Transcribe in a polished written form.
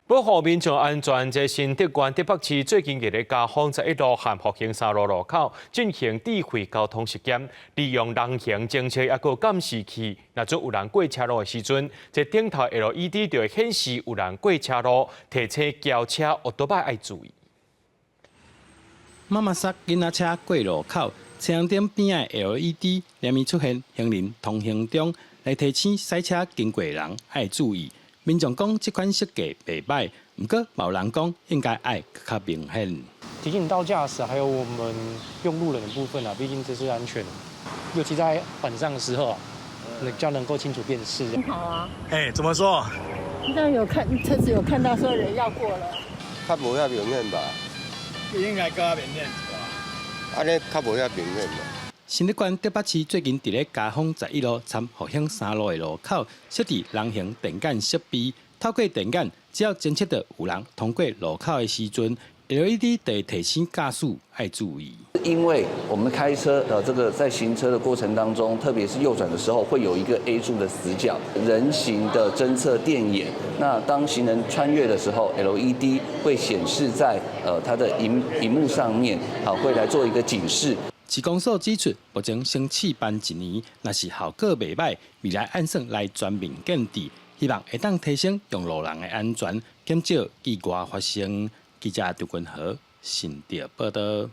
保护民众安全，这新竹县竹北市最近日咧加方11路和复兴3路路口进行智慧交通实验，利用人形侦测也个监视器，若做有人过车路的时阵，这顶头 LED 就会显示有人过车路，提醒轿车、奥多摆爱注意。妈妈塞囡仔车过路口，车灯顶边的 LED 连绵出现行人通行中，来提醒驶车经过人爱注意。民众讲这款设计袂歹，不过有人讲应该爱较明显。提醒到驾驶还有我们用路人的部分啊，毕竟这是安全，尤其在晚上的时候啊，比较能够清楚辨识。很好啊。怎么说？那有看车子有看到说人要过了。较无遐明显吧？应该更明显吧？安尼较无遐明显吧？新竹县竹北市最近伫咧嘉丰11路参复兴3路的路口设置人形电杆设备，透过电杆，只要侦测到有人通过路口的时阵 ，LED 就会提醒驾驶爱注意。因为我们开车这个在行车的过程当中，特别是右转的时候，会有一个 A 柱的死角，人行的侦测电眼。那当行人穿越的时候 ，LED 会显示在它的荧幕上面，会来做一个警示。市公所指出，目前先试办1年，若是效果袂歹，未来按算来全面建制，希望会当提升用路人的安全，减少意外发生。记者刘君豪，新竹报道。